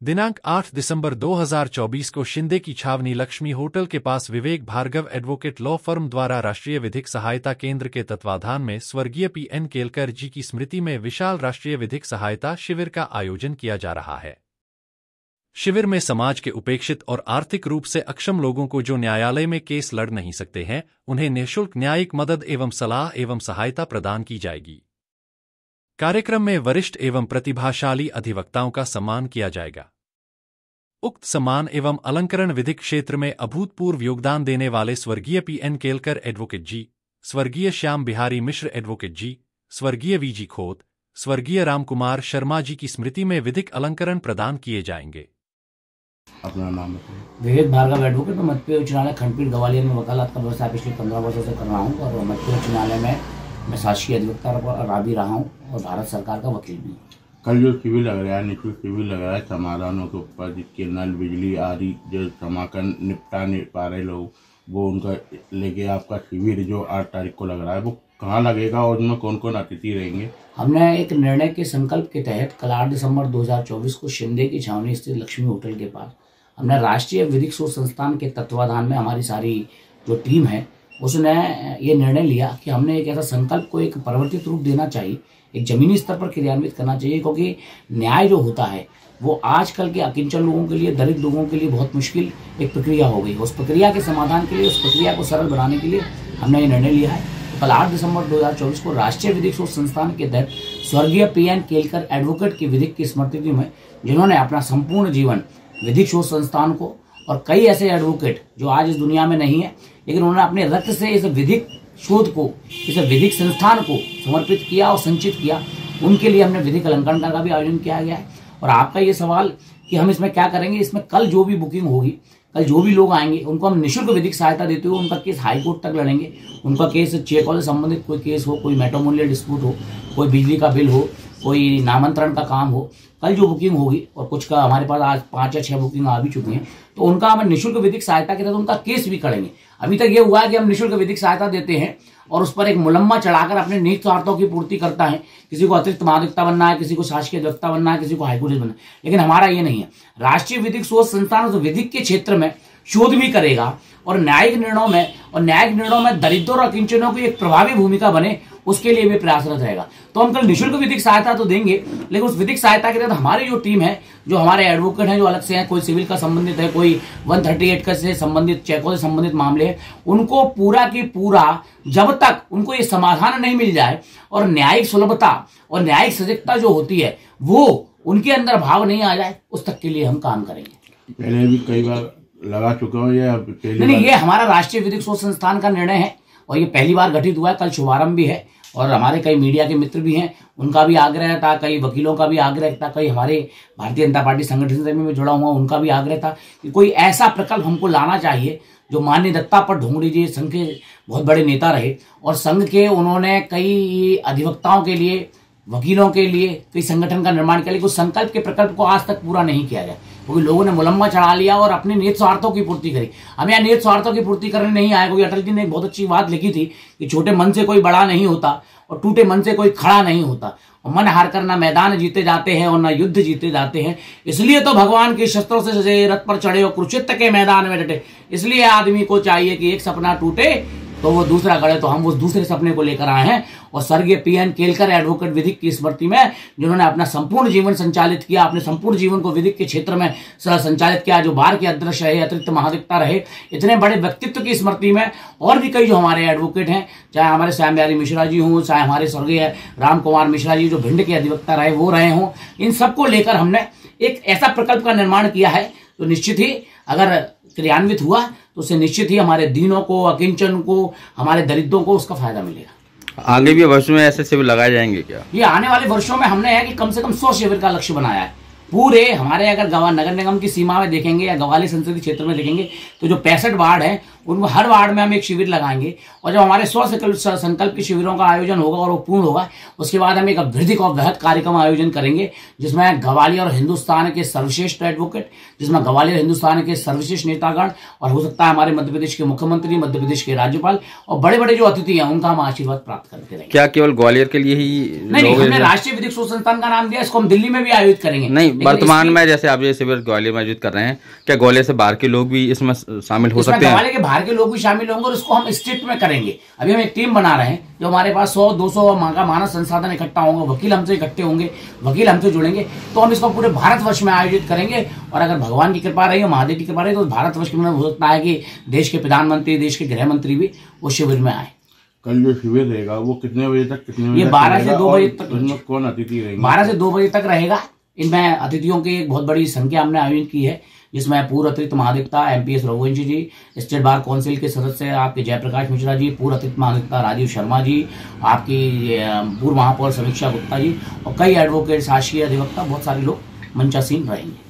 दिनांक 8 दिसंबर 2024 को शिंदे की छावनी लक्ष्मी होटल के पास विवेक भार्गव एडवोकेट लॉ फर्म द्वारा राष्ट्रीय विधिक सहायता केंद्र के तत्वाधान में स्वर्गीय पीएन केलकर जी की स्मृति में विशाल राष्ट्रीय विधिक सहायता शिविर का आयोजन किया जा रहा है। शिविर में समाज के उपेक्षित और आर्थिक रूप से अक्षम लोगों को जो न्यायालय में केस लड़ नहीं सकते हैं, उन्हें निःशुल्क न्यायिक मदद एवं सलाह एवं सहायता प्रदान की जाएगी। कार्यक्रम में वरिष्ठ एवं प्रतिभाशाली अधिवक्ताओं का सम्मान किया जाएगा। उक्त सम्मान एवं अलंकरण विधिक क्षेत्र में अभूतपूर्व योगदान देने वाले स्वर्गीय पीएन केलकर एडवोकेट जी, स्वर्गीय श्याम बिहारी मिश्र एडवोकेट जी, स्वर्गीय वीजी खोत, स्वर्गीय रामकुमार शर्मा जी की स्मृति में विधिक अलंकरण प्रदान किए जाएंगे। अपना नाम विवेक भार्गव एडवोकेट। मैं मध्य उच्च न्यायालय खंडपीठ ग्वालियर में वकालत का व्यवसाय पिछले 15 वर्षों से कर रहा हूँ और मध्य उच्च न्यायालय में मैं शासकीय अधिवक्ता रहा भी रहा हूँ और भारत सरकार का वकील भी। कल जो शिविर लग रहा है, निःशुल्क शिविर लग रहा है समाधानों के ऊपर, जिसके नल बिजली आदि जो समाकन निपटा नहीं पा रहे लोग, वो उनका लेके आपका शिविर जो 8 तारीख को लग रहा है, वो कहाँ लगेगा और उसमें कौन कौन अतिथि रहेंगे? हमने एक निर्णय के संकल्प के तहत कल 8 दिसंबर 2024 को शिंदे की छावनी स्थित लक्ष्मी होटल के पास हमने राष्ट्रीय विधिक शोध संस्थान के तत्वाधान में हमारी सारी जो टीम है उसने ये निर्णय लिया कि हमने एक ऐसा संकल्प को एक परिवर्तित रूप देना चाहिए, एक जमीनी स्तर पर क्रियान्वित करना चाहिए, क्योंकि न्याय जो होता है वो आजकल के अकिंचन लोगों के लिए, दलित लोगों के लिए बहुत मुश्किल एक प्रक्रिया हो गई। उस प्रक्रिया के समाधान के लिए, उस प्रक्रिया को सरल बनाने के लिए हमने ये निर्णय लिया है। तो कल 8 दिसंबर 2024 को राष्ट्रीय विधिक शोध संस्थान के तहत स्वर्गीय पीएन केलकर एडवोकेट की विधिक की स्मृति में, जिन्होंने अपना संपूर्ण जीवन विधिक शोध संस्थान को और कई ऐसे एडवोकेट जो आज इस दुनिया में नहीं है, लेकिन उन्होंने अपने रक्त से इस विधिक शोध को, इस विधिक संस्थान को समर्पित किया और संचित किया, उनके लिए हमने विधिक अलंकरण का भी आयोजन किया गया है। और आपका ये सवाल कि हम इसमें क्या करेंगे, इसमें कल जो भी बुकिंग होगी, कल जो भी लोग आएंगे उनको हम निःशुल्क विधिक सहायता देते हुए उनका केस हाईकोर्ट तक लड़ेंगे। उनका केस चेक से संबंधित कोई केस हो, कोई मैट्रिमोनियल डिस्प्यूट हो, कोई बिजली का बिल हो, कोई नामांतरण का काम हो, कल जो बुकिंग होगी, और कुछ का हमारे पास आज 5 या 6 बुकिंग आ भी चुकी हैं, तो उनका हम निःशुल्क विधिक सहायता के तहत उनका केस भी करेंगे। अभी तक ये हुआ है कि हम निःशुल्क विधिक सहायता देते हैं और उस पर एक मुलम्मा चढ़ाकर अपने निहित स्वार्थों की पूर्ति करता है। किसी को अतिरिक्त महाधिवक्ता बनना है, किसी को शासकीय अधिवक्ता बनना है, किसी को हाईकोर्ट जज बनना है, लेकिन हमारा ये नहीं है। राष्ट्रीय विधिक शोध संस्थान उस विधिक के क्षेत्र में शोध भी करेगा और न्यायिक निर्णयों में दरिद्रों और अकिंचनों की एक प्रभावी भूमिका बने, उसके लिए भी प्रयासरत रहेगा। तो हम कल निःशुल्क विधिक सहायता तो देंगे, लेकिन उस विधिक सहायता के तहत हमारी जो टीम है, जो हमारे एडवोकेट हैं, जो अलग से हैं, कोई सिविल का संबंधित है, कोई 138 का से संबंधित, चेकों से संबंधित मामले हैं, उनको पूरा की पूरा जब तक उनको ये समाधान नहीं मिल जाए और न्यायिक सुलभता और न्यायिक सजगता जो होती है वो उनके अंदर भाव नहीं आ जाए, उस तक के लिए हम काम करेंगे। पहले भी कई बार लगा चुका हूँ या नहीं, ये हमारा राष्ट्रीय विधिक शोध संस्थान का निर्णय है और ये पहली बार गठित हुआ है। कल शुभारंभ भी है और हमारे कई मीडिया के मित्र भी हैं, उनका भी आग्रह था, कई वकीलों का भी आग्रह था, कई हमारे भारतीय जनता पार्टी संगठन से मैं जुड़ा हुआ, उनका भी आग्रह था कि कोई ऐसा प्रकल्प हमको लाना चाहिए जो माननीय दत्ता पर ढोंगड़ी जी संघ के बहुत बड़े नेता रहे और संघ के उन्होंने कई अधिवक्ताओं के लिए, वकीलों के लिए कई संगठन का निर्माण किया, लेकिन उस संकल्प के प्रकल्प को आज तक पूरा नहीं किया गया, क्योंकि लोगों ने मुलम्मा चढ़ा लिया और अपने निहित स्वार्थों की पूर्ति करी। हम यहाँ निहित स्वार्थों की पूर्ति करने नहीं आए, क्योंकि अटल जी ने एक बहुत अच्छी बात लिखी थी कि छोटे मन से कोई बड़ा नहीं होता और टूटे मन से कोई खड़ा नहीं होता, और मन हार कर ना मैदान जीते जाते हैं और ना युद्ध जीते जाते हैं। इसलिए तो भगवान के शस्त्रों से सजे रथ पर चढ़े और कुरुक्षेत्र के मैदान में डटे। इसलिए आदमी को चाहिए कि एक सपना टूटे तो वो दूसरा गढ़े, तो हम उस दूसरे सपने को लेकर आए हैं। और स्वर्गीय पीएन केलकर एडवोकेट विधिक की स्मृति में, जिन्होंने अपना संपूर्ण जीवन संचालित किया, अपने संपूर्ण जीवन को विधिक के क्षेत्र में संचालित किया, जो बार के अध्यक्ष रहे, अतिरिक्त महाधिवक्ता रहे, इतने बड़े व्यक्तित्व की स्मृति में और भी कई जो हमारे एडवोकेट हैं, चाहे हमारे श्याम बिहारी मिश्रा जी हों, चाहे हमारे स्वर्गीय रामकुमार मिश्रा जी जो भिंड के अधिवक्ता रहे वो रहे हों, इन सबको लेकर हमने एक ऐसा प्रकल्प का निर्माण किया है तो निश्चित ही अगर क्रियान्वित हुआ तो उससे निश्चित ही हमारे दीनों को, अकिंचन को, हमारे दरिद्रों को उसका फायदा मिलेगा। आगे भी वर्षों में ऐसे शिविर लगाए जाएंगे क्या? ये आने वाले वर्षों में हमने है कि कम से कम 100 शिविर का लक्ष्य बनाया है। पूरे हमारे अगर नगर निगम की सीमा में देखेंगे या ग्वालियर संसदीय क्षेत्र में देखेंगे तो जो 65 वार्ड है उनको हर वार्ड में हम एक शिविर लगाएंगे और जब हमारे 100 संकल्प के शिविरों का आयोजन होगा और वो पूर्ण होगा, उसके बाद हम एक अभ्यर्थिक और वृहद कार्यक्रम आयोजन करेंगे जिसमें ग्वालियर और हिंदुस्तान के सर्वश्रेष्ठ एडवोकेट, जिसमें ग्वालियर हिंदुस्तान के सर्वश्रेष्ठ नेतागण और हो सकता है हमारे मध्य प्रदेश के मुख्यमंत्री, मध्य प्रदेश के राज्यपाल और बड़े बड़े जो अतिथि हैं उनका हम आशीर्वाद प्राप्त करते रहेंगे। क्या केवल ग्वालियर के लिए ही? नहीं, हमने राष्ट्रीय विधिक शोध संस्थान का नाम दिया, इसको हम दिल्ली में भी आयोजित करेंगे। नहीं, वर्तमान में जैसे आप ये शिविर ग्वालियर में आयोजित कर रहे हैं, क्या ग्वालियर से बाहर के लोग भी इसमें शामिल हो सकते हैं? ग्वालियर के बाहर के लोग भी शामिल होंगे और इसको हम स्टेट में करेंगे। अभी हम एक टीम बना रहे हैं जो हमारे पास 100-200 का मानव संसाधन इकट्ठा होंगे, वकील हमसे इकट्ठे होंगे, वकील हमसे जुड़ेंगे, तो हम इसको पूरे भारतवर्ष में आयोजित करेंगे। और अगर भगवान की कृपा रही, महादेव की कृपा रही, तो भारतवर्ष में हो सकता है कि देश के प्रधानमंत्री, देश के गृह मंत्री भी वो शिविर में आए। कल जो शिविर रहेगा वो कितने बजे तक, ये 12 से 2 बजे तक। इसमें कौन अतिथि रहेंगे? 12 से 2 बजे तक रहेगा। इनमें अतिथियों की एक बहुत बड़ी संख्या हमने आयोजन की है, जिसमें पूर्व अतिरिक्त महाधिवक्ता एमपीएस रघुवंशी जी, स्टेट बार काउंसिल के सदस्य आपके जयप्रकाश मिश्रा जी, पूर्व अतिरिक्त महाधिवक्ता राजीव शर्मा जी, आपकी पूर्व महापौर समीक्षा गुप्ता जी और कई एडवोकेट, शासकीय अधिवक्ता, बहुत सारे लोग मंचासीन रहेंगे।